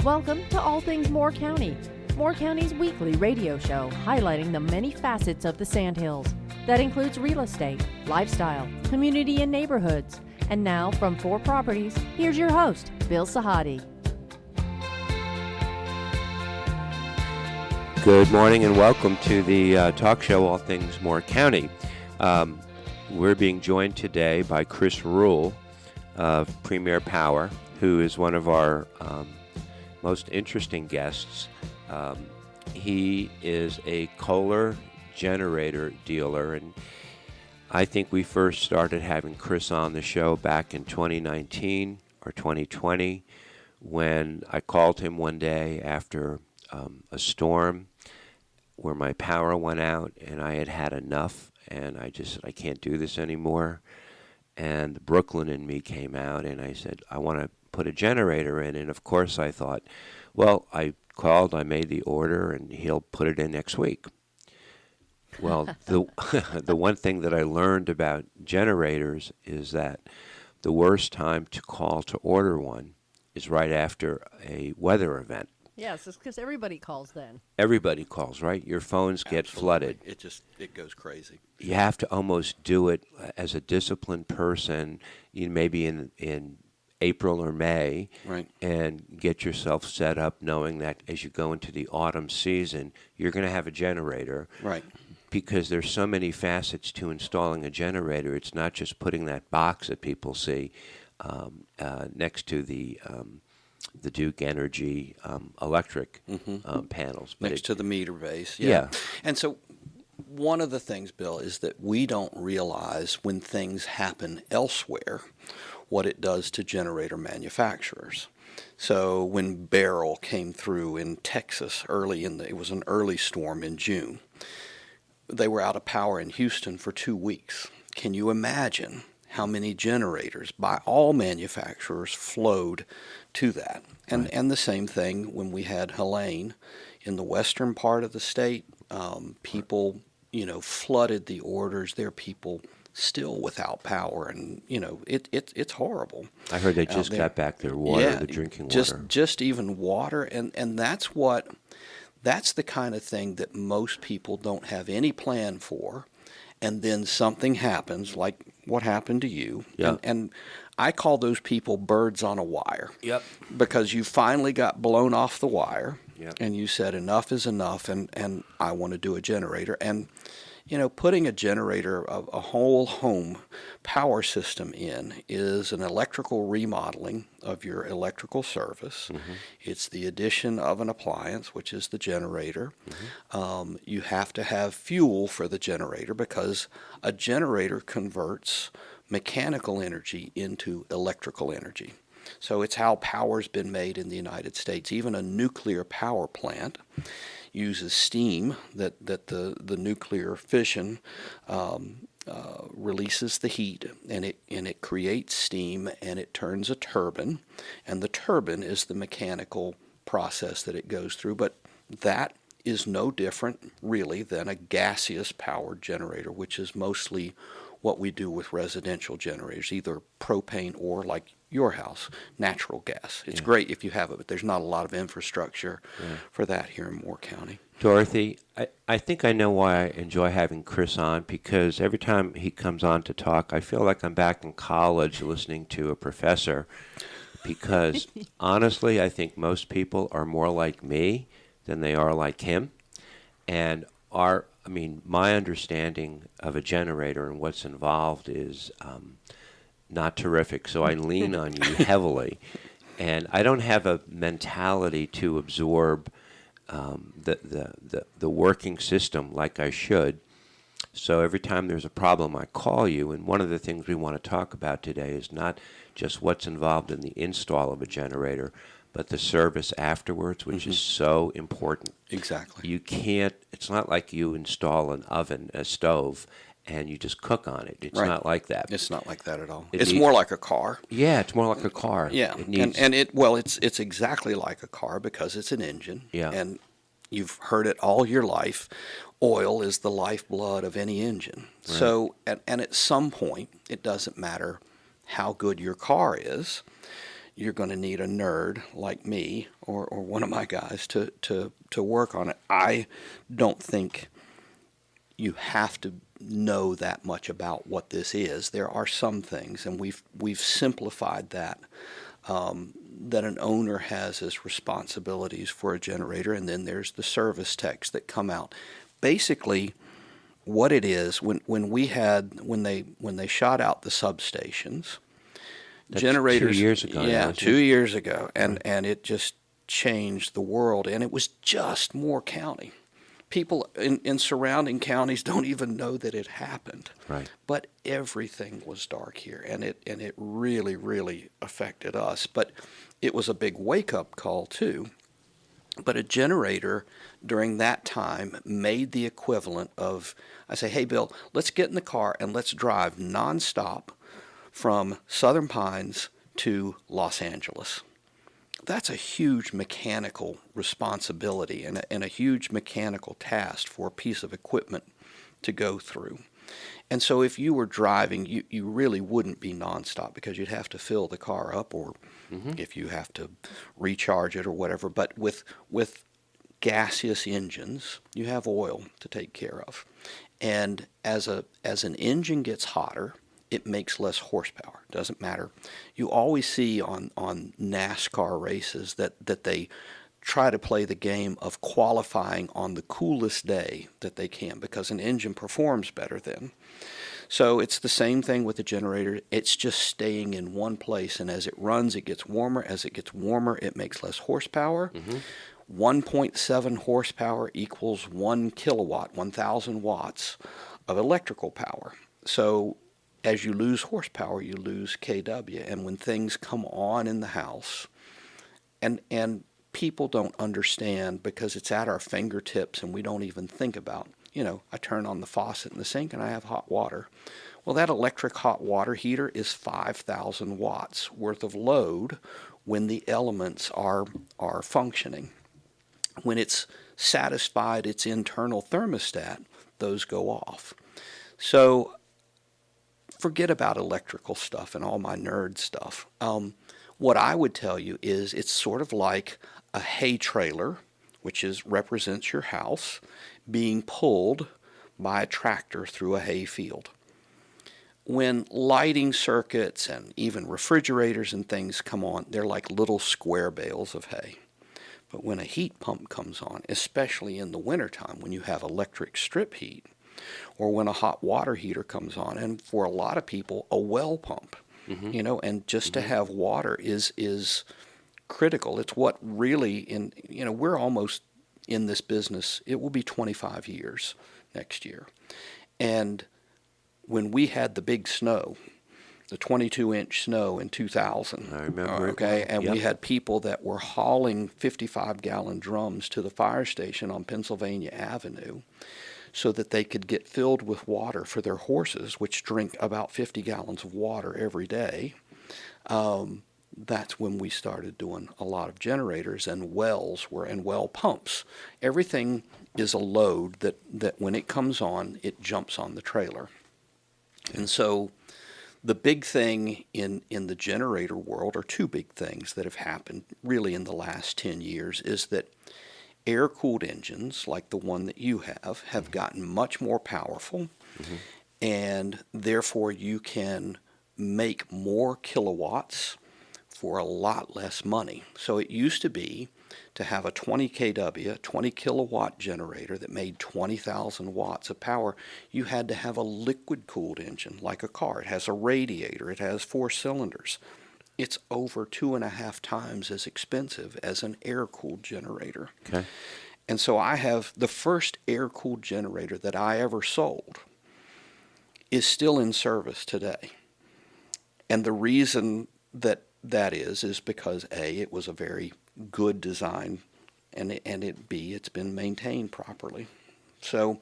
Welcome to All Things Moore County, Moore County's weekly radio show highlighting the many facets of the Sandhills. That includes real estate, lifestyle, community and neighborhoods. And now from 4 Properties, here's your host, Bill Sahadi. Good morning and welcome to the talk show All Things Moore County. We're being joined today by Chris Rhule of Premier Power, who is one of our most interesting guests. He is a Kohler generator dealer, and I think we first started having Chris on the show back in 2019 or 2020 when I called him one day after a storm where my power went out and I had had enough, and I just said, I can't do this anymore. And the Brooklyn in me came out, and I said, I want to put a generator in. And of course I thought, well, I called, I made the order, and he'll put it in next week. Well, the one thing that I learned about generators is that the worst time to call to order one is right after a weather event. Yes, it's because everybody calls then. Everybody calls, right? Your phones get flooded. It goes crazy. You have to almost do it as a disciplined person, maybe in April or May, right, and get yourself set up knowing that as you go into the autumn season, you're going to have a generator. Right. Because there's so many facets to installing a generator. It's not just putting that box that people see next to the Duke Energy electric panels. But next to the meter base. Yeah. And so one of the things, Bill, is that we don't realize when things happen elsewhere what it does to generator manufacturers. So when Beryl came through in Texas it was an early storm in June, they were out of power in Houston for 2 weeks. Can you imagine how many generators by all manufacturers flowed to that? And right. And the same thing when we had Helene in the western part of the state. People, flooded the orders. There are people still without power, and it's horrible. I heard they just got back their water, the drinking water. Just even water, and that's the kind of thing that most people don't have any plan for, and then something happens like what happened to you. Yeah. And I call those people birds on a wire. Yep. Because you finally got blown off the wire. Yep. And you said enough is enough, and I want to do a generator. And putting a generator, a whole home power system in, is an electrical remodeling of your electrical service. Mm-hmm. It's the addition of an appliance, which is the generator. Mm-hmm. You have to have fuel for the generator because a generator converts mechanical energy into electrical energy. So it's how power's been made in the United States. Even a nuclear power plant uses steam that the nuclear fission releases the heat, and it creates steam, and it turns a turbine, and the turbine is the mechanical process that it goes through. But that is no different really than a gaseous powered generator, which is mostly what we do with residential generators, either propane or, like your house, natural gas. It's great if you have it, but there's not a lot of infrastructure for that here in Moore County. Dorothy, I think I know why I enjoy having Chris on, because every time he comes on to talk, I feel like I'm back in college listening to a professor, because honestly, I think most people are more like me than they are like him. And my understanding of a generator and what's involved is not terrific, so I lean on you heavily. And I don't have a mentality to absorb the working system like I should. So every time there's a problem, I call you. And one of the things we want to talk about today is not just what's involved in the install of a generator, but the service afterwards, which is so important. Exactly. You can't, it's not like you install an oven, a stove, and you just cook on it. It's not like that. It's not like that at all. It's more like a car. Yeah, it's more like a car. Yeah, it's exactly like a car because it's an engine. Yeah. And you've heard it all your life. Oil is the lifeblood of any engine. Right. So, and at some point, it doesn't matter how good your car is, you're going to need a nerd like me or one of my guys to work on it. I don't think you have to know that much about what this is. There are some things, and we've simplified that, that an owner has as responsibilities for a generator, and then there's the service techs that come out. Basically, what it is, when they shot out the substations, That's generators 2 years ago. yeah, Now, 2 years ago, and it just changed the world, and it was just Moore County. People in surrounding counties don't even know that it happened. Right. But everything was dark here, and it really, really affected us. But it was a big wake-up call, too. But a generator during that time made the equivalent of, I say, hey, Bill, let's get in the car and let's drive nonstop from Southern Pines to Los Angeles. That's a huge mechanical responsibility and a huge mechanical task for a piece of equipment to go through. And so if you were driving, you really wouldn't be nonstop because you'd have to fill the car up, or if you have to recharge it or whatever. But with gaseous engines, you have oil to take care of. And as an engine gets hotter, it makes less horsepower. Doesn't matter. You always see on NASCAR races that they try to play the game of qualifying on the coolest day that they can, because an engine performs better then. So it's the same thing with the generator. It's just staying in one place, and as it runs, it gets warmer. As it gets warmer, it makes less horsepower. 1.7 horsepower equals 1 kilowatt, 1,000 watts of electrical power. So as you lose horsepower, you lose kW. And when things come on in the house, and people don't understand because it's at our fingertips and we don't even think about, I turn on the faucet in the sink and I have hot water. Well, that electric hot water heater is 5,000 watts worth of load when the elements are functioning. When it's satisfied its internal thermostat, those go off. So forget about electrical stuff and all my nerd stuff. What I would tell you is it's sort of like a hay trailer, which represents your house, being pulled by a tractor through a hay field. When lighting circuits and even refrigerators and things come on, they're like little square bales of hay. But when a heat pump comes on, especially in the wintertime when you have electric strip heat, or when a hot water heater comes on, and for a lot of people, a well pump, and just to have water is critical. It's what really, we're almost in this business. It will be 25 years next year. And when we had the big snow, the 22-inch snow in 2000. I remember. Okay, and Yep. we had people that were hauling 55-gallon drums to the fire station on Pennsylvania Avenue so that they could get filled with water for their horses, which drink about 50 gallons of water every day. That's when we started doing a lot of generators and well pumps. Everything is a load that when it comes on, it jumps on the trailer. And so the big thing in the generator world, or two big things that have happened really in the last 10 years, is that air-cooled engines, like the one that you have gotten much more powerful, and therefore you can make more kilowatts for a lot less money. So it used to be to have a 20 kW, 20 kilowatt generator that made 20,000 watts of power, you had to have a liquid-cooled engine like a car. It has a radiator. It has 4 cylinders. It's over 2.5 times as expensive as an air-cooled generator. Okay. And so I have the first air-cooled generator that I ever sold is still in service today. And the reason that is because A, it was a very good design, and B, it's been maintained properly. So,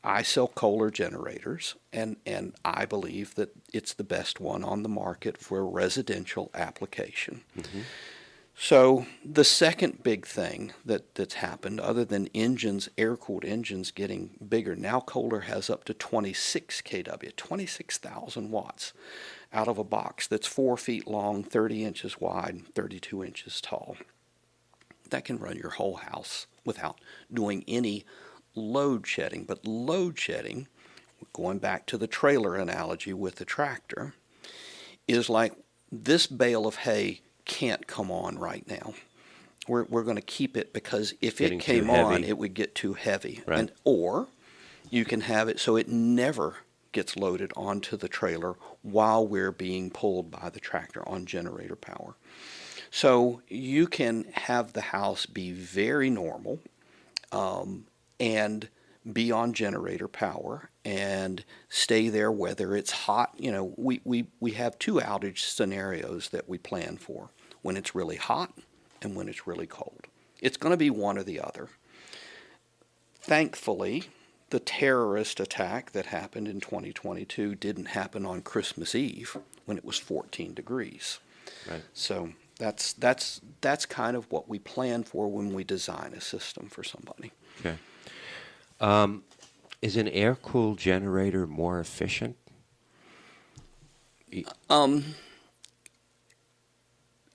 I sell Kohler generators, and I believe that it's the best one on the market for a residential application. So the second big thing that's happened, other than engines, air-cooled engines getting bigger, now Kohler has up to 26 kW, 26,000 watts. out of a box that's 4 feet long, 30 inches wide, 32 inches tall. That can run your whole house without doing any load shedding. But load shedding, going back to the trailer analogy with the tractor, is like this bale of hay can't come on right now. We're going to keep it because if it came on, it would get too heavy. Right. Or you can have it so it never gets loaded onto the trailer while we're being pulled by the tractor on generator power. So you can have the house be very normal and be on generator power and stay there whether it's hot. You know, we have 2 outage scenarios that we plan for: when it's really hot and when it's really cold. It's going to be one or the other. Thankfully, the terrorist attack that happened in 2022 didn't happen on Christmas Eve when it was 14 degrees. Right. So that's kind of what we plan for when we design a system for somebody. Okay. Is an air-cooled generator more efficient?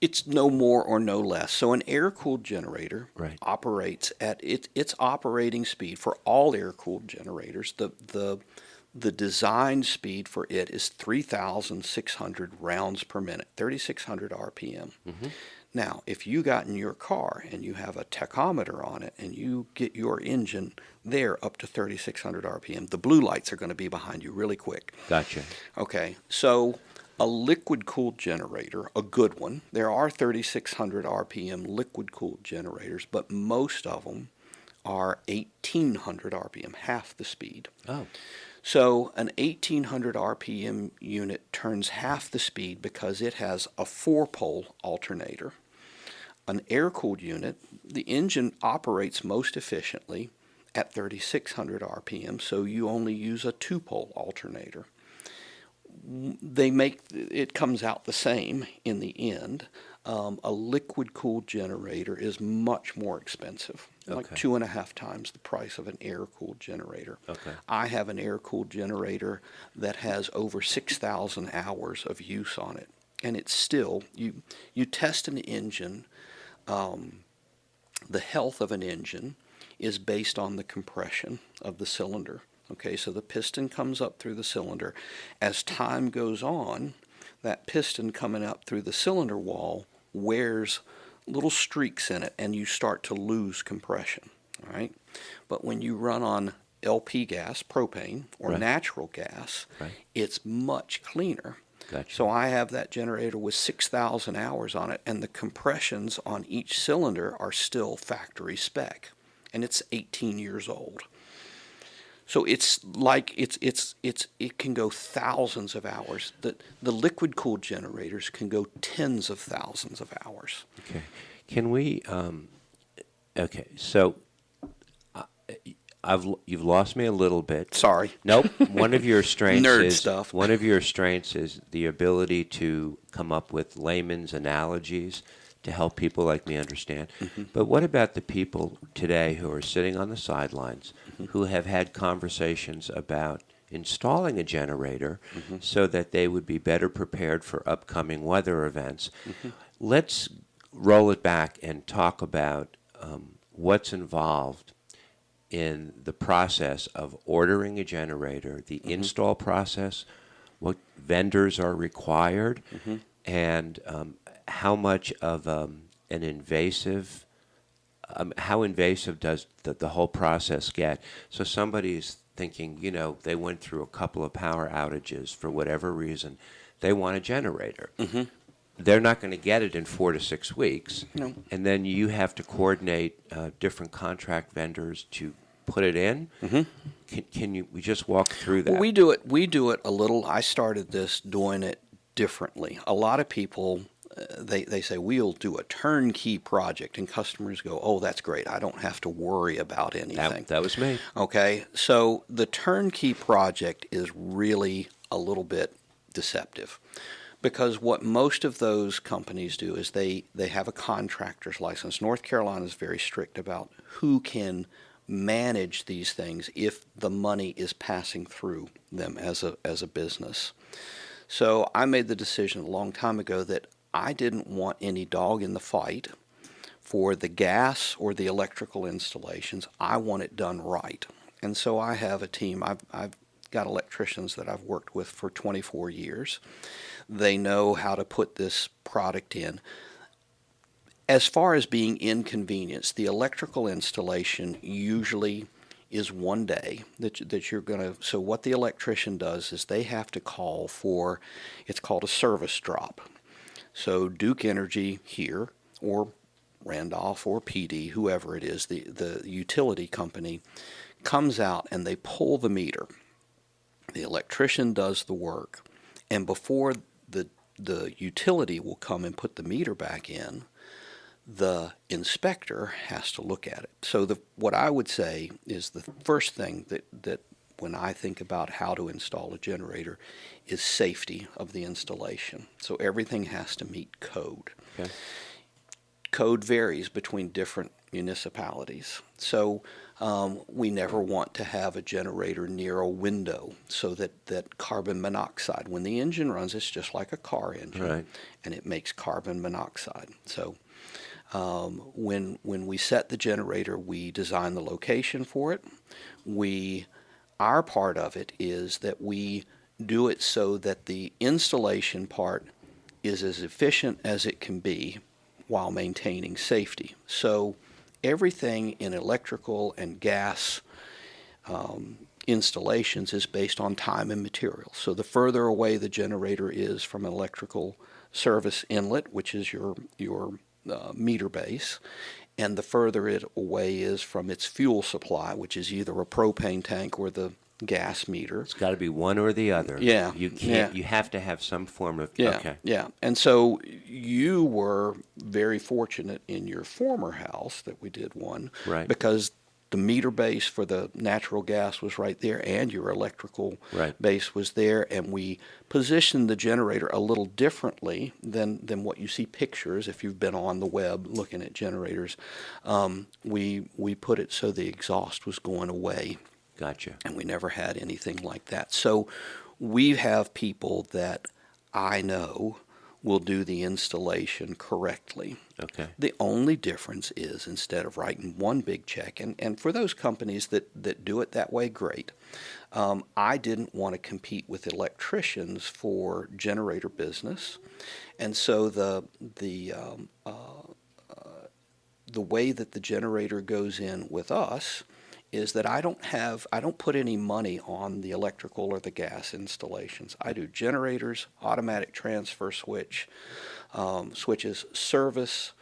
It's no more or no less. So an air-cooled generator Right. operates at its operating speed for all air-cooled generators. The design speed for it is 3,600 rounds per minute, 3,600 RPM. Mm-hmm. Now, if you got in your car and you have a tachometer on it and you get your engine there up to 3,600 RPM, the blue lights are going to be behind you really quick. Gotcha. Okay, so a liquid-cooled generator, a good one, there are 3,600 RPM liquid-cooled generators, but most of them are 1,800 RPM, half the speed. Oh. So an 1,800 RPM unit turns half the speed because it has a 4-pole alternator. An air-cooled unit, the engine operates most efficiently at 3,600 RPM, so you only use a 2-pole alternator. It comes out the same in the end. A liquid-cooled generator is much more expensive, like 2.5 times the price of an air-cooled generator. Okay. I have an air-cooled generator that has over 6,000 hours of use on it, and it's still, you test an engine, the health of an engine is based on the compression of the cylinder. Okay, so the piston comes up through the cylinder. As time goes on, that piston coming up through the cylinder wall wears little streaks in it, and you start to lose compression. All right, but when you run on LP gas, propane, or Right. natural gas, Right. it's much cleaner. Gotcha. So I have that generator with 6,000 hours on it, and the compressions on each cylinder are still factory spec, and it's 18 years old. So it's like it can go thousands of hours. The liquid cooled generators can go tens of thousands of hours. Okay. Can we? Okay. So, you've lost me a little bit. Sorry. Nope. One of your strengths Nerd is stuff. One of your strengths is the ability to come up with layman's analogies to help people like me understand. Mm-hmm. But what about the people today who are sitting on the sidelines, Mm-hmm. who have had conversations about installing a generator Mm-hmm. so that they would be better prepared for upcoming weather events? Mm-hmm. Let's roll it back and talk about what's involved in the process of ordering a generator, the Mm-hmm. install process, what vendors are required, Mm-hmm. and how much of an invasive, how invasive does the whole process get? So somebody's thinking, they went through a couple of power outages for whatever reason. They want a generator. Mm-hmm. They're not going to get it in 4 to 6 weeks. No. And then you have to coordinate different contract vendors to put it in. Mm-hmm. Can we just walk through that? Well, we do it a little. I started this doing it differently. A lot of people, they say, we'll do a turnkey project, and customers go, oh, that's great. I don't have to worry about anything. That was me. Okay, so the turnkey project is really a little bit deceptive, because what most of those companies do is they have a contractor's license. North Carolina is very strict about who can manage these things if the money is passing through them as a business. So I made the decision a long time ago that I didn't want any dog in the fight for the gas or the electrical installations. I want it done right. And so I have a team. I've got electricians that I've worked with for 24 years. They know how to put this product in. As far as being inconvenienced, the electrical installation usually is one day that you're going to. So what the electrician does is they have to call for, it's called a service drop. So Duke Energy here, or Randolph or PD, whoever it is, the utility company, comes out and they pull the meter. The electrician does the work, and before the utility will come and put the meter back in, the inspector has to look at it. So what I would say is the first thing that when I think about how to install a generator is safety of the installation. So everything has to meet code. Okay. Code varies between different municipalities. So we never want to have a generator near a window so that carbon monoxide, when the engine runs, it's just like a car engine, Right. and it makes carbon monoxide. So when we set the generator, we design the location for it. Our part of it is that we do it so that the installation part is as efficient as it can be while maintaining safety. So everything in electrical and gas installations is based on time and material. So the further away the generator is from an electrical service inlet, which is your meter base, and the further it away is from its fuel supply, which is either a propane tank or the gas meter. It's got to be one or the other. Yeah. You can't. Yeah. You have to have some form of. Yeah, Okay. yeah. And so you were very fortunate in your former house that we did one, Right. because the meter base for the natural gas was right there, and your electrical Right. base was there, and we positioned the generator a little differently than what you see pictures if you've been on the web looking at generators. We put it so the exhaust was going away. Gotcha. And we never had anything like that. So we have people that I know will do the installation correctly. Okay. The only difference is, instead of writing one big check, and for those companies that do it that way, great. I didn't want to compete with electricians for generator business, and so the way that the generator goes in with us is that I don't put any money on the electrical or the gas installations. I do generators, automatic transfer switches, service,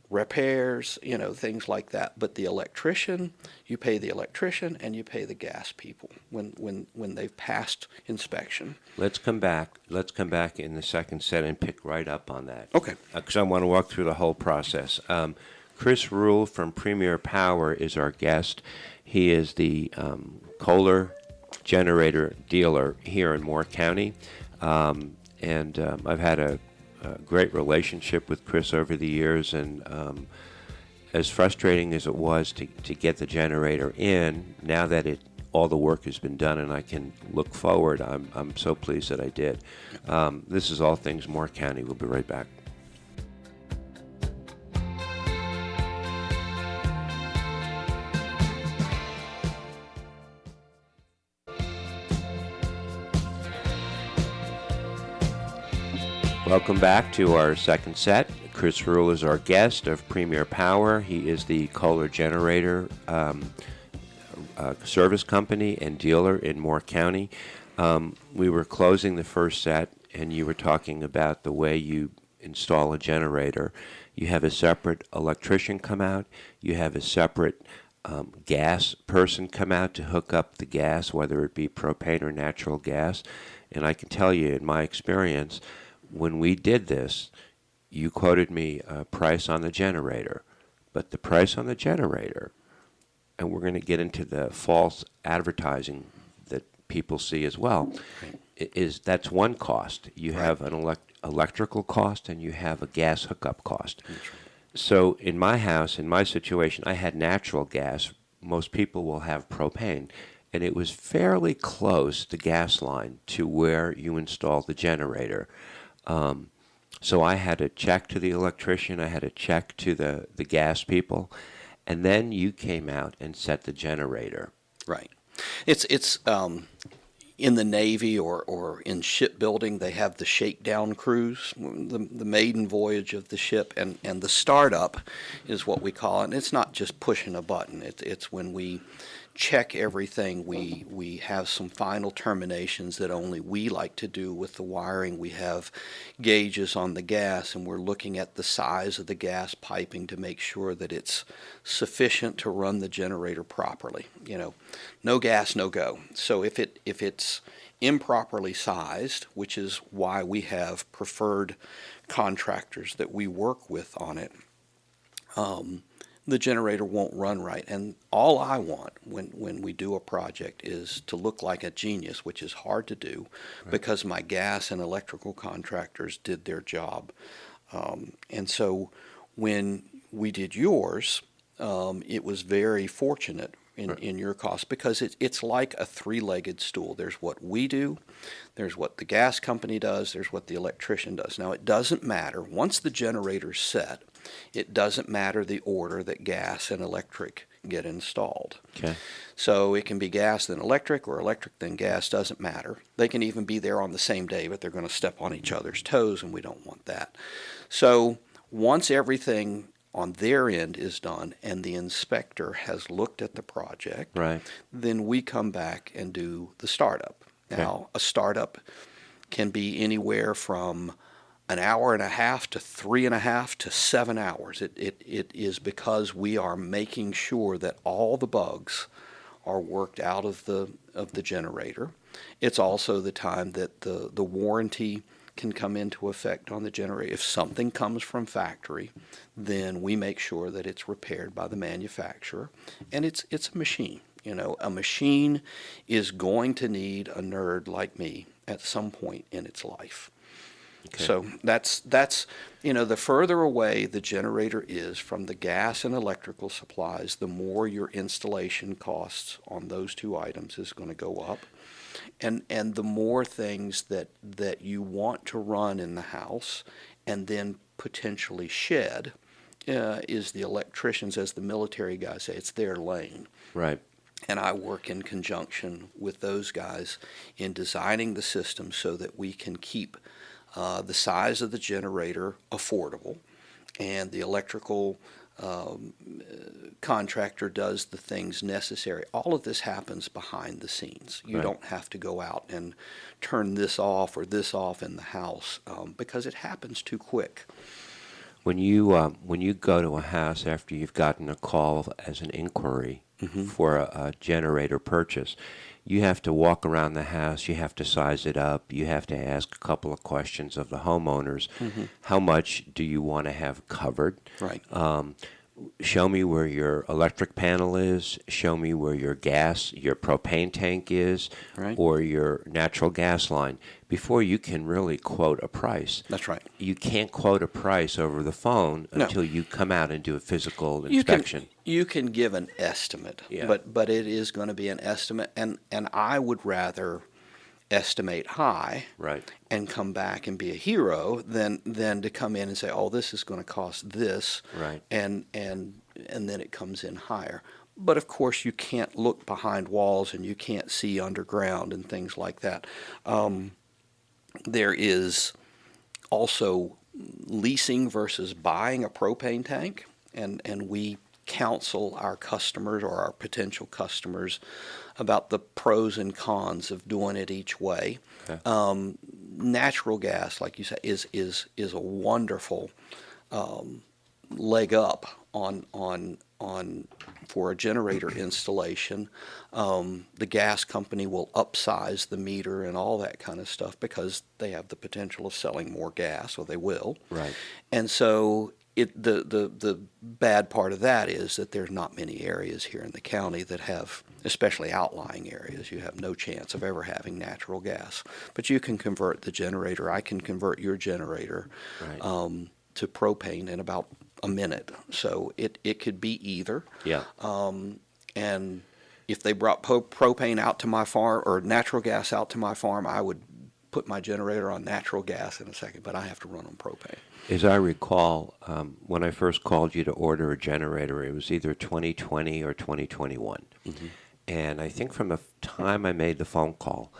repairs, things like that. But the electrician, you pay the electrician and you pay the gas people when they've passed inspection. Let's come back in the second set and pick right up on that. Okay. Because I want to walk through the whole process. Chris Rhule from Premier Power is our guest. He is the Kohler generator dealer here in Moore County. And I've had a great relationship with Chris over the years. And as frustrating as it was to get the generator in, now that all the work has been done and I can look forward, I'm so pleased that I did. This is All Things Moore County. We'll be right back. Welcome back to our second set. Chris Rhule is our guest of Premier Power. He is the Kohler generator service company and dealer in Moore County. We were closing the first set, and you were talking about the way you install a generator. You have a separate electrician come out. You have a separate gas person come out to hook up the gas, whether it be propane or natural gas. And I can tell you, in my experience, when we did this, you quoted me a price on the generator, but the price on the generator, and we're going to get into the false advertising that people see as well, that's one cost. You have an electrical cost and you have a gas hookup cost. So in my house, in my situation, I had natural gas. Most people will have propane. and it was fairly close, the gas line, to where you installed the generator. So I had to check to the electrician, I had to check to the gas people, and then you came out and set the generator. Right. It's in the Navy or in shipbuilding, they have the shakedown cruise, the maiden voyage of the ship, and the startup is what we call it. And it's not just pushing a button. It's when we check everything. We have some final terminations that only we like to do with the wiring. We have gauges on the gas, and we're looking at the size of the gas piping to make sure that it's sufficient to run the generator properly. No gas, no go. So if it's improperly sized, which is why we have preferred contractors that we work with on it, the generator won't run right. And all I want when we do a project is to look like a genius, which is hard to do because my gas and electrical contractors did their job. And so when we did yours, it was very fortunate in your cost because it's like a three-legged stool. There's what we do, there's what the gas company does, there's what the electrician does. Now, it doesn't matter. Once the generator's set, it doesn't matter the order that gas and electric get installed. Okay. So it can be gas then electric or electric then gas, doesn't matter. They can even be there on the same day, but they're going to step on each other's toes, and we don't want that. So once everything on their end is done and the inspector has looked at the project, Right. then we come back and do the startup. Now, a startup can be anywhere from an hour and a half to 3.5 to 7 hours. It is because we are making sure that all the bugs are worked out of the generator. It's also the time that the warranty can come into effect on the generator. If something comes from factory, then we make sure that it's repaired by the manufacturer. And it's a machine. A machine is going to need a nerd like me at some point in its life. Okay. So that's the further away the generator is from the gas and electrical supplies, the more your installation costs on those two items is going to go up. And the more things that you want to run in the house and then potentially shed is the electricians, as the military guys say, it's their lane. Right. And I work in conjunction with those guys in designing the system so that we can keep the size of the generator affordable, and the electrical contractor does the things necessary. All of this happens behind the scenes. You don't have to go out and turn this off or this off in the house because it happens too quick. When you go to a house after you've gotten a call as an inquiry for a generator purchase, you have to walk around the house, you have to size it up, you have to ask a couple of questions of the homeowners. How much do you want to have covered? Right. Show me where your electric panel is, show me where your propane tank is, or your natural gas line, before you can really quote a price. That's right. You can't quote a price over the phone until you come out and do a physical inspection. You can give an estimate, but it is going to be an estimate, and I would rather estimate high and come back and be a hero than to come in and say, oh, this is going to cost this, and then it comes in higher. But of course you can't look behind walls and you can't see underground and things like that. There is also leasing versus buying a propane tank, and we counsel our customers or our potential customers about the pros and cons of doing it each way. Natural gas, like you say, is a wonderful leg up on for a generator installation. The gas company will upsize the meter and all that kind of stuff because they have the potential of selling more gas, or they will. Right. And so the bad part of that is that there's not many areas here in the county that have, especially outlying areas, you have no chance of ever having natural gas. But you can convert the generator. I can convert your generator to propane in about a minute. So it could be either. Yeah. And if they brought propane out to my farm or natural gas out to my farm, I would put my generator on natural gas in a second, but I have to run on propane. As I recall, when I first called you to order a generator, it was either 2020 or 2021. Mm-hmm. And I think from the time I made the phone call,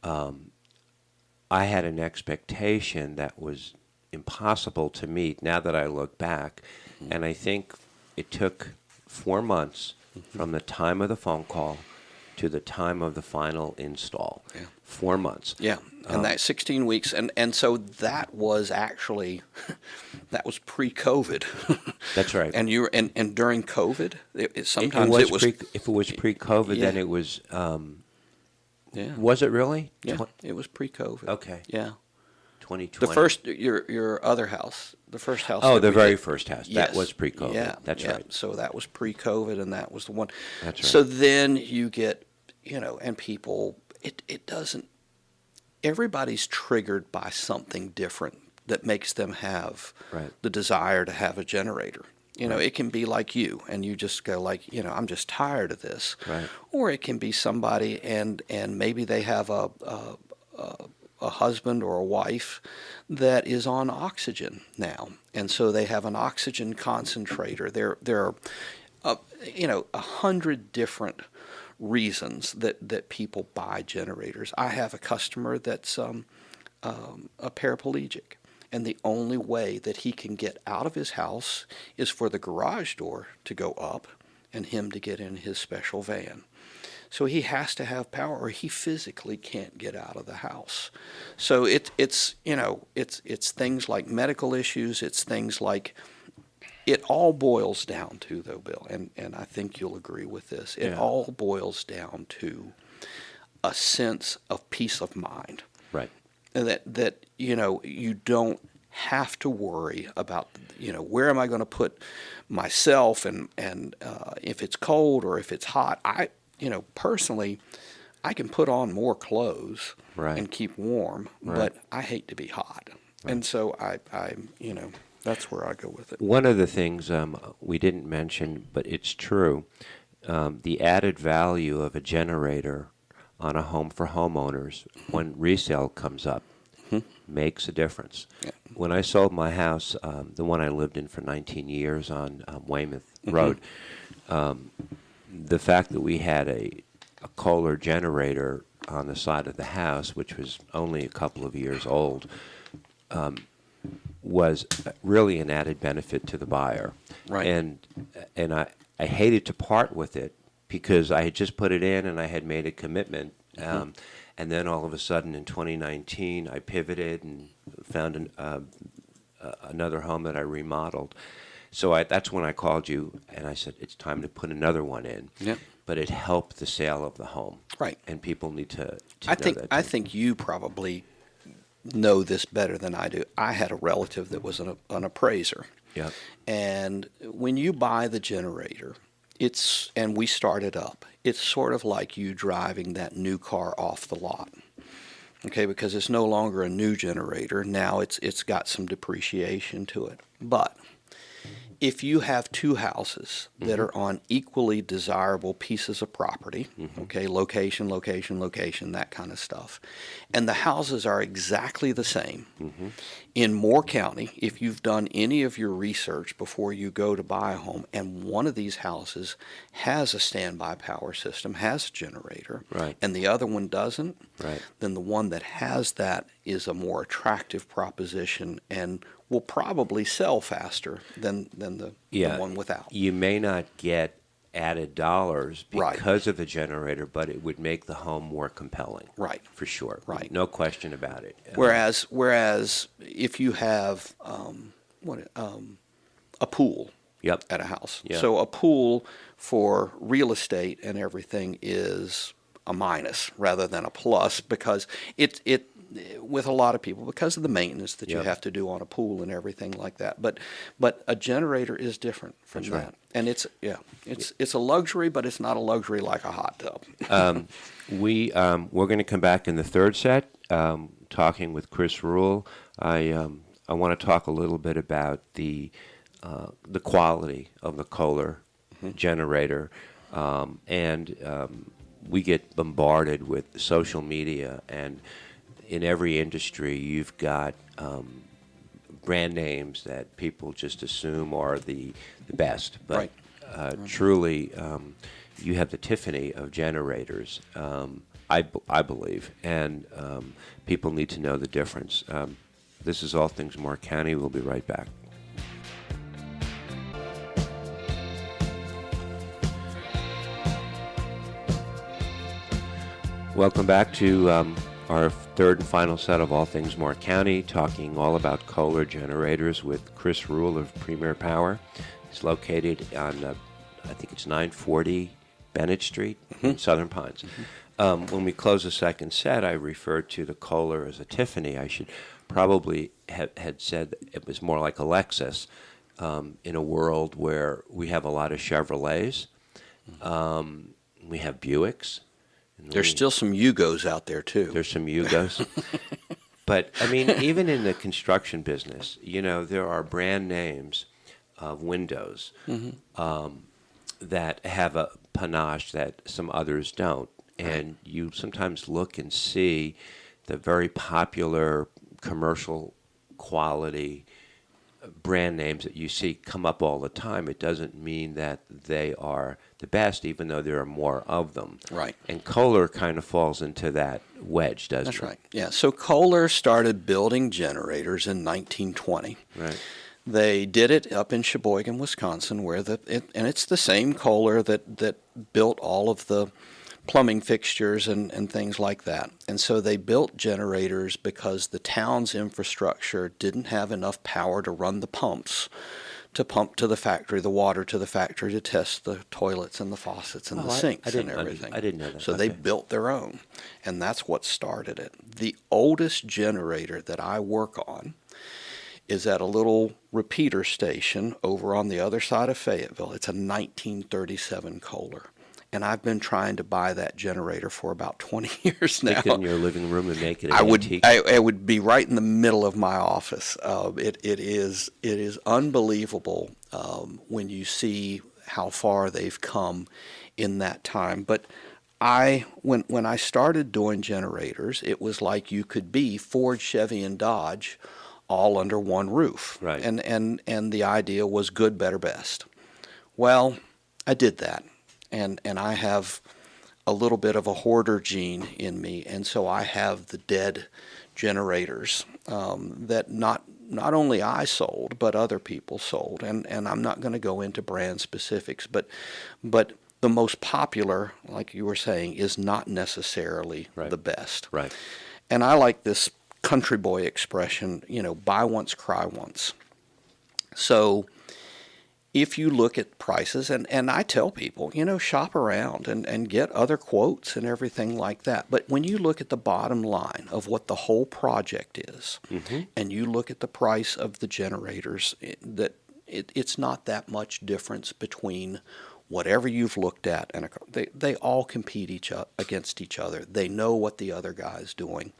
I had an expectation that was impossible to meet now that I look back. Mm-hmm. And I think it took 4 months from the time of the phone call to the time of the final install. Yeah. 4 months. Yeah, and that 16 weeks, and so that was actually, that was pre-COVID. That's right. And and during COVID, sometimes it was if it was pre-COVID, yeah. then it was. Yeah. Was it really? Yeah, it was pre-COVID. Okay. Yeah. 2020. The first, your other house, the first house. Oh, that the we very did, first house. yes. That was pre-COVID. Yeah, That's yeah. right. So that was pre-COVID, and that was the one. That's right. So then you get, and people, it doesn't. Everybody's triggered by something different that makes them have the desire to have a generator. It can be like you, and you just go like, I'm just tired of this. Right. Or it can be somebody, and maybe they have a husband or a wife that is on oxygen now, and so they have an oxygen concentrator. There are, 100 different reasons that people buy generators. I have a customer that's a paraplegic, and the only way that he can get out of his house is for the garage door to go up and him to get in his special van. So he has to have power, or he physically can't get out of the house. So it's things like medical issues. It's things like, it all boils down to, though, Bill, and I think you'll agree with this. It all boils down to a sense of peace of mind. Right. That you don't have to worry about, where am I going to put myself, and if it's cold or if it's hot. Personally, I can put on more clothes and keep warm, but I hate to be hot. Right. And so I that's where I go with it. One of the things we didn't mention, but it's true, the added value of a generator on a home for homeowners when resale comes up makes a difference. Yeah. When I sold my house, the one I lived in for 19 years on Weymouth Road, the fact that we had a Kohler generator on the side of the house, which was only a couple of years old, was really an added benefit to the buyer. Right. And I hated to part with it because I had just put it in and I had made a commitment. And then all of a sudden in 2019, I pivoted and found another home that I remodeled. So that's when I called you and I said, it's time to put another one in. Yep. But it helped the sale of the home. Right. And people need to know that. I think you probably know this better than I do. I had a relative that was an appraiser. Yeah. And when you buy the generator, and we start it up, it's sort of like you driving that new car off the lot. Okay, because it's no longer a new generator. Now it's got some depreciation to it. But if you have two houses that are on equally desirable pieces of property, okay, location, that kind of stuff, and the houses are exactly the same, in Moore County, if you've done any of your research before you go to buy a home, and one of these houses has a standby power system, has a generator, and the other one doesn't, then the one that has that is a more attractive proposition and will probably sell faster than the one without. You may not get added dollars because of the generator, but it would make the home more compelling. Right. For sure. Right. No question about it. Whereas if you have a pool at a house. Yep. So a pool for real estate and everything is a minus rather than a plus because it with a lot of people because of the maintenance that you have to do on a pool and everything like that. But a generator is different from that. Right. And it's a luxury, but it's not a luxury like a hot tub. We're going to come back in the third set talking with Chris Rhule. I want to talk a little bit about the quality of the Kohler generator. And we get bombarded with social media, and in every industry, you've got brand names that people just assume are the best. But Right. truly, you have the Tiffany of generators, I believe, and people need to know the difference. This is All Things Moore County. We'll be right back. Welcome back to our third and final set of All Things Moore County, talking all about Kohler generators with Chris Rhule of Premier Power. He's located on, I think it's 940 Bennett Street in Southern Pines. When we close the second set, I referred to the Kohler as a Tiffany. I should probably had said it was more like a Lexus in a world where we have a lot of Chevrolets. We have Buicks. There's still some Yugos out there, too. There's some Yugos. But, I mean, even in the construction business, there are brand names of windows that have a panache that some others don't. And you sometimes look and see the very popular commercial quality brand names that you see come up all the time. It doesn't mean that they are the best, even though there are more of them. Right. And Kohler kind of falls into that wedge, doesn't it? That's right. Yeah. So Kohler started building generators in 1920. Right. They did it up in Sheboygan, Wisconsin, where and it's the same Kohler that built all of the plumbing fixtures and things like that. And so they built generators because the town's infrastructure didn't have enough power to run the pumps to pump to the factory, the water to the factory to test the toilets and the faucets and the sinks and everything. I didn't know that. So they built their own, and that's what started it. The oldest generator that I work on is at a little repeater station over on the other side of Fayetteville. It's a 1937 Kohler. And I've been trying to buy that generator for about 20 years now. Stick it in your living room and make it an antique. I would be right in the middle of my office. It is unbelievable when you see how far they've come in that time. But when I started doing generators, it was like you could be Ford, Chevy, and Dodge all under one roof. Right. And the idea was good, better, best. Well, I did that. And I have a little bit of a hoarder gene in me, and so I have the dead generators that not only I sold, but other people sold. And I'm not going to go into brand specifics, but the most popular, like you were saying, is not necessarily the best. Right. And I like this country boy expression, buy once, cry once. So if you look at prices, and I tell people, shop around and get other quotes and everything like that. But when you look at the bottom line of what the whole project is, and you look at the price of the generators, it's not that much difference between whatever you've looked at, and they all compete against each other. They know what the other guy's doing.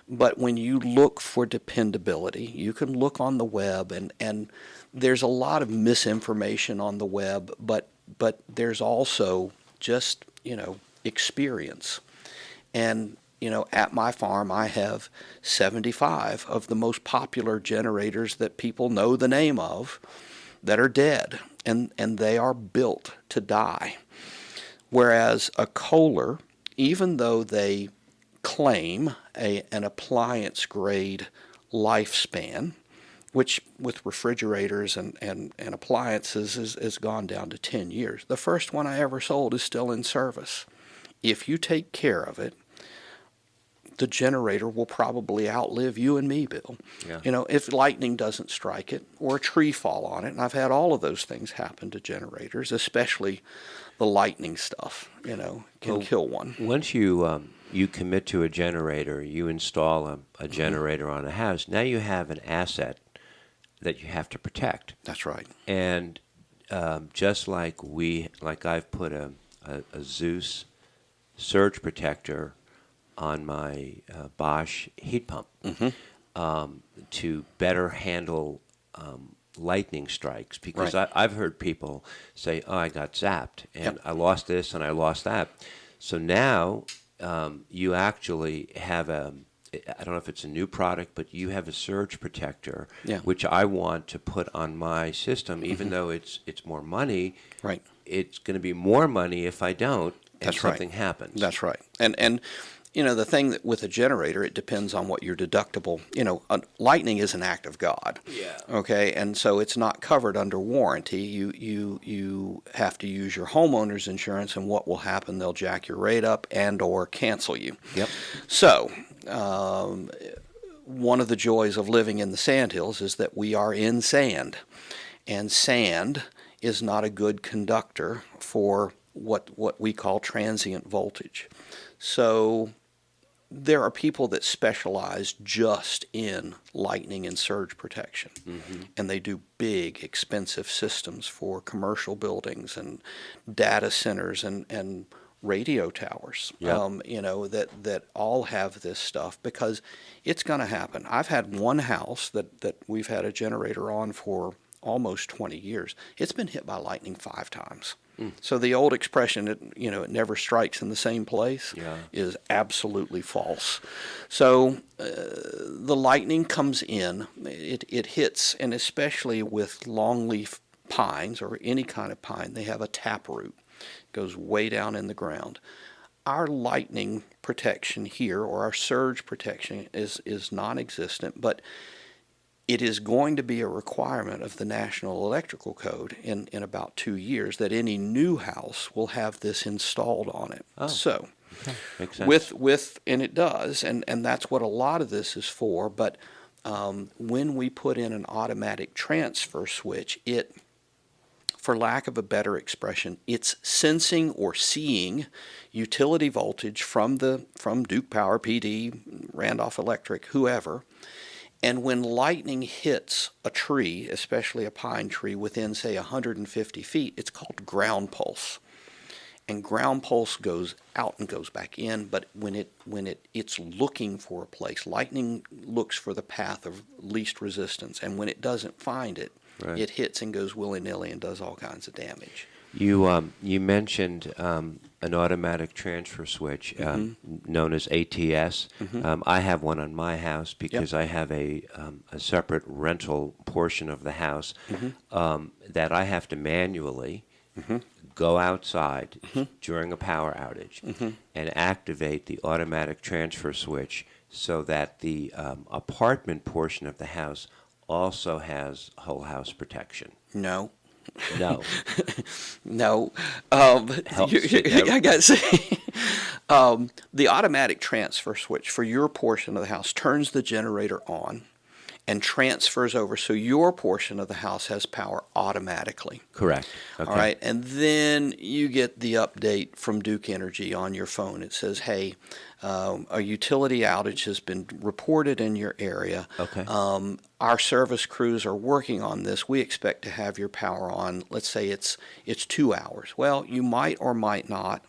But when you look for dependability, you can look on the web, and there's a lot of misinformation on the web, but there's also just, experience. And, at my farm, I have 75 of the most popular generators that people know the name of that are dead, and they are built to die. Whereas a Kohler, even though they claim an appliance grade lifespan, which with refrigerators and appliances has gone down to 10 years. The first one I ever sold is still in service. If you take care of it, the generator will probably outlive you and me, Bill. Yeah. If lightning doesn't strike it or a tree fall on it, and I've had all of those things happen to generators, especially the lightning stuff, can kill one. Once you commit to a generator, you install a generator on a house, now you have an asset that you have to protect. That's right. And just like I've put a Zeus surge protector on my Bosch heat pump to better handle lightning strikes, because Right. I've heard people say, "Oh, I got zapped, and Yep. I lost this, and I lost that." So now you actually have I don't know if it's a new product, but you have a surge protector, Yeah. which I want to put on my system, even though it's more money. Right. It's going to be more money if I don't, and That's right. something happens. That's right. And the thing that with a generator, it depends on what your deductible. Lightning is an act of God. Yeah. Okay, and so it's not covered under warranty. You have to use your homeowner's insurance, and what will happen? They'll jack your rate up and/or cancel you. Yep. So. One of the joys of living in the Sandhills is that we are in sand, and sand is not a good conductor for what we call transient voltage. So there are people that specialize just in lightning and surge protection, and they do big, expensive systems for commercial buildings and data centers and radio towers, Yep. that all have this stuff because it's going to happen. I've had one house that we've had a generator on for almost 20 years. It's been hit by lightning 5 times. So the old expression, it never strikes in the same place, is absolutely false. So the lightning comes in, it hits, and especially with longleaf pines or any kind of pine, they have a taproot. Goes way down in the ground. Our lightning protection here, or our surge protection, is non-existent, but it is going to be a requirement of the National Electrical Code in about 2 years that any new house will have this installed on it. Oh, so okay. Makes sense. and it does, and that's what a lot of this is for, but when we put in an automatic transfer switch, for lack of a better expression, it's sensing or seeing utility voltage from Duke Power, PD, Randolph Electric, whoever. And when lightning hits a tree, especially a pine tree, within, say, 150 feet, it's called ground pulse. And ground pulse goes out and goes back in, but when it's looking for a place, lightning looks for the path of least resistance, and when it doesn't find it, Right. it hits and goes willy-nilly and does all kinds of damage. You mentioned an automatic transfer switch known as ATS. I have one on my house because I have a separate rental portion of the house that I have to manually go outside during a power outage and activate the automatic transfer switch so that the apartment portion of the house also has whole house protection. No. No. No. Help sit down. I got to say, the automatic transfer switch for your portion of the house turns the generator on and transfers over so your portion of the house has power automatically. Correct. Okay. All right, and then you get the update from Duke Energy on your phone. It says, hey, a utility outage has been reported in your area. Okay. Our service crews are working on this. We expect to have your power on, let's say it's 2 hours. Well, you might or might not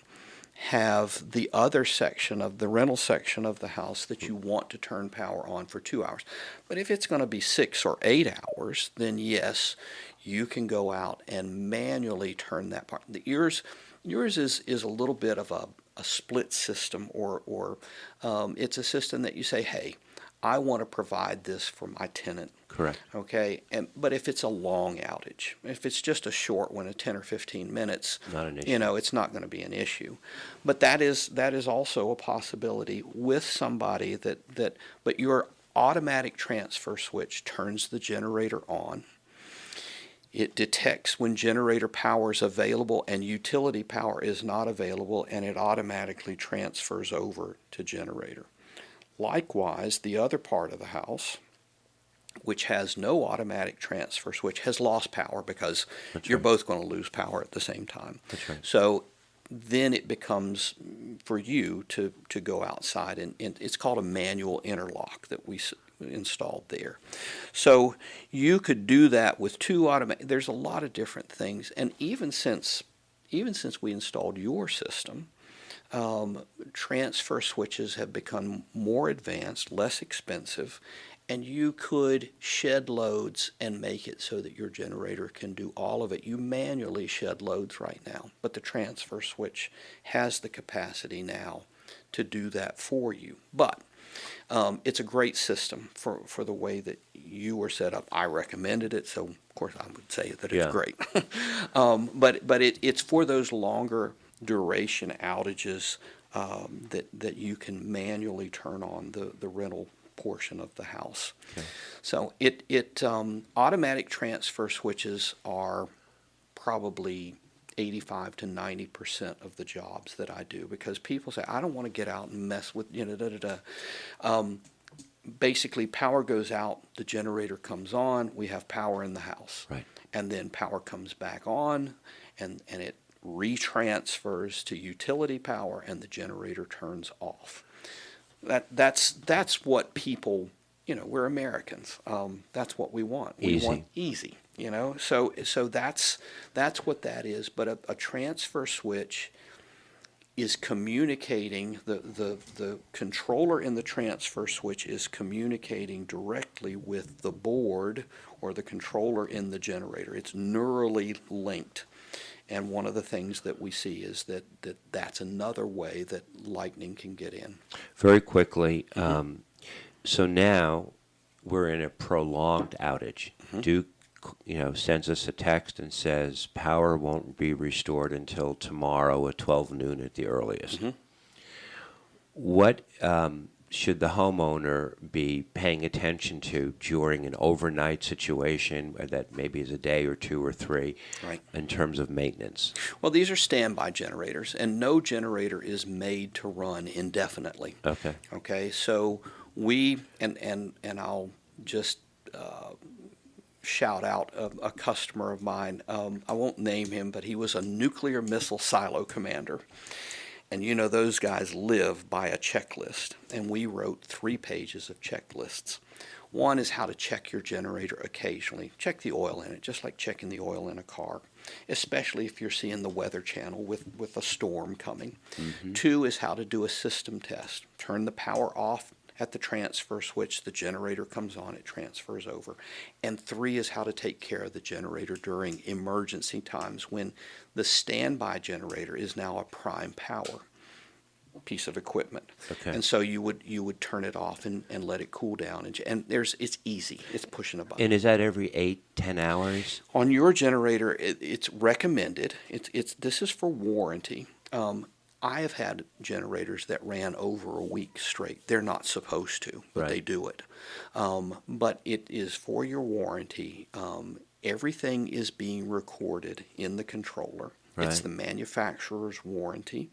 have the other section of the rental section of the house that you want to turn power on for 2 hours. But if it's going to be 6 or 8 hours, then yes, you can go out and manually turn that part. Yours is a little bit of a split system, or it's a system that you say, hey, I want to provide this for my tenant. Correct. Okay, but if it's a long outage, if it's just a short one, 10 or 15 minutes, Not an issue. it's not going to be an issue. But that is also a possibility with somebody but your automatic transfer switch turns the generator on. It detects when generator power is available and utility power is not available, and it automatically transfers over to generator. Likewise, the other part of the house, which has no automatic transfer switch, has lost power because you're both going to lose power at the same time. That's right. So then it becomes for you to go outside, and it's called a manual interlock that we installed there. So you could do that with 2 automatic. There's a lot of different things, and even since we installed your system, transfer switches have become more advanced, less expensive, and you could shed loads and make it so that your generator can do all of it. You manually shed loads right now, but the transfer switch has the capacity now to do that for you. But it's a great system for the way that you were set up. I recommended it, so of course I would say that it's great. But it's for those longer duration outages that you can manually turn on the rental portion of the house. Okay. So automatic transfer switches are probably 85 to 90% of the jobs that I do, because people say, I don't want to get out and mess with, basically power goes out, the generator comes on, we have power in the house. Right. And then power comes back on, and it retransfers to utility power, and the generator turns off. That's what people, we're Americans. That's what we want. We want easy, So that's what that is. But a transfer switch is communicating, the controller in the transfer switch is communicating directly with the board or the controller in the generator. It's neurally linked. And one of the things that we see is that's another way that lightning can get in. Very quickly, so now we're in a prolonged outage. Duke, sends us a text and says power won't be restored until tomorrow at 12 noon at the earliest. What should the homeowner be paying attention to during an overnight situation that maybe is a day or two or three, right, in terms of maintenance? Well, these are standby generators, and no generator is made to run indefinitely. Okay, so we, and I'll just shout out a customer of mine. I won't name him, but he was a nuclear missile silo commander. And those guys live by a checklist, and we wrote 3 pages of checklists. One is how to check your generator occasionally. Check the oil in it, just like checking the oil in a car, especially if you're seeing the Weather Channel with a storm coming. 2 is how to do a system test. Turn the power off at the transfer switch, the generator comes on, it transfers over. And 3 is how to take care of the generator during emergency times when the standby generator is now a prime power piece of equipment. Okay. And so you would turn it off and let it cool down. And it's easy. It's pushing a button. And is that every 8-10 hours? On your generator, it's recommended. This is for warranty. I have had generators that ran over a week straight. They're not supposed to, but they do it. But it is for your warranty. Everything is being recorded in the controller. Right. It's the manufacturer's warranty.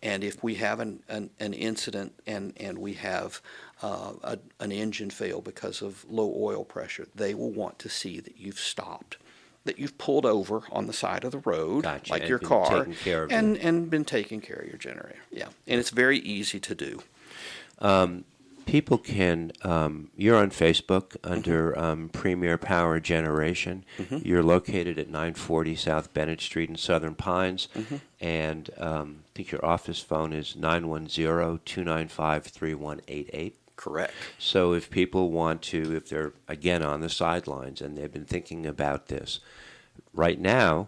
And if we have an incident and we have an engine fail because of low oil pressure, they will want to see that you've stopped, that you've pulled over on the side of the road, like your car, and been taking care of your generator. Yeah, and it's very easy to do. People can, you're on Facebook under Premier Power Generation. You're located at 940 South Bennett Street in Southern Pines, and I think your office phone is 910-295-3188. Correct. So if people want to, if they're, again, on the sidelines and they've been thinking about this, right now,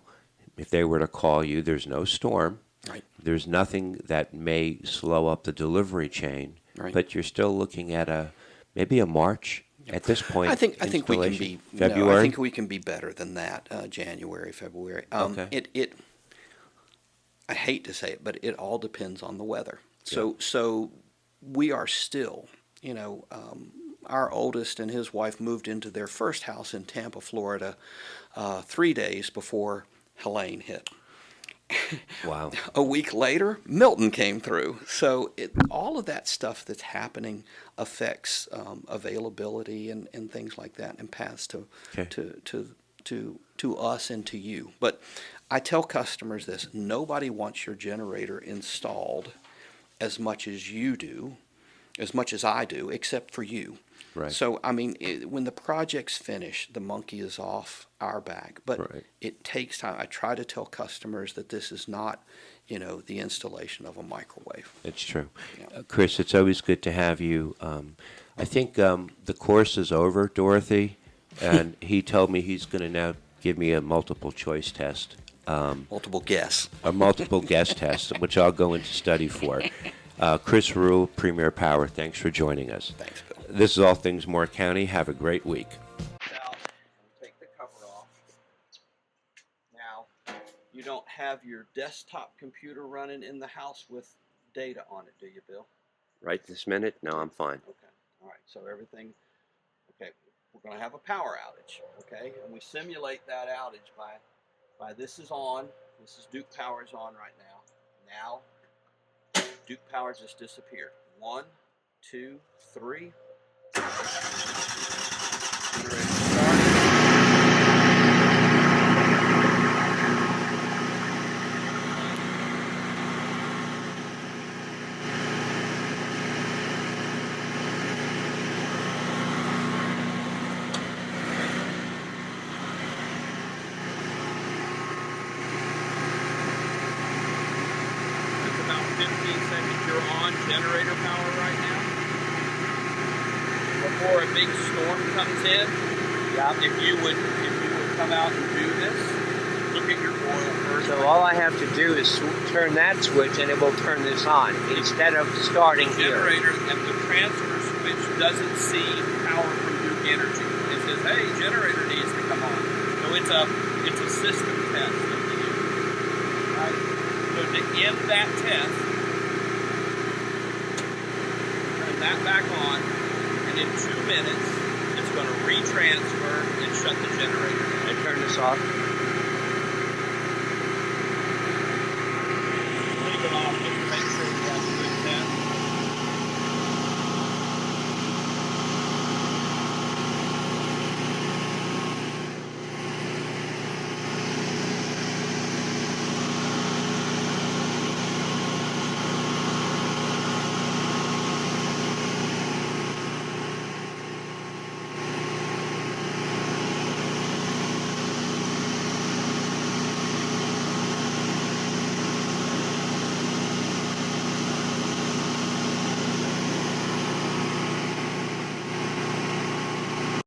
if they were to call you, there's no storm. Right. There's nothing that may slow up the delivery chain. Right. But you're still looking at maybe a March at this point. I think we can be February. No, I think we can be better than that. January, February. Okay. I hate to say it, but it all depends on the weather. So we are still, our oldest and his wife moved into their first house in Tampa, Florida, 3 days before Helene hit. Wow. A week later, Milton came through. So all of that stuff that's happening affects availability and things like that, and paths to us and to you. But I tell customers this: nobody wants your generator installed as much as you do, as much as I do, except for you. Right. So, I mean, when the project's finished, the monkey is off our back. But Right. it takes time. I try to tell customers that this is not, the installation of a microwave. It's true. Yeah. Chris, it's always good to have you. I think the course is over, Dorothy, and he told me he's going to now give me a multiple choice test. Multiple guess. A multiple guess test, which I'll go into study for. Chris Rhule, Premier Power, thanks for joining us. Thanks, Bill. This is All Things Moore County. Have a great week. Now, take the cover off. Now, you don't have your desktop computer running in the house with data on it, do you, Bill? Right this minute? No, I'm fine. Okay. All right. So everything. Okay. We're going to have a power outage. Okay. And we simulate that outage by this is on. This is Duke Power's on right now. Now, Duke Power just disappeared. 1, 2, 3. Generator started. It's about 15 seconds. You're on generator power right now. Before a big storm comes in, if you would come out and do this, look at your oil first. So all I have to do is turn that switch and it will turn this on instead of starting The here. generator and the transfer switch doesn't see power from Duke Energy. It says, hey, generator needs to come on. So it's a system test that we do. Right? So to end that test, turn that back on, and in 2 minutes, it's going to retransfer and shut the generator down. I turn this off.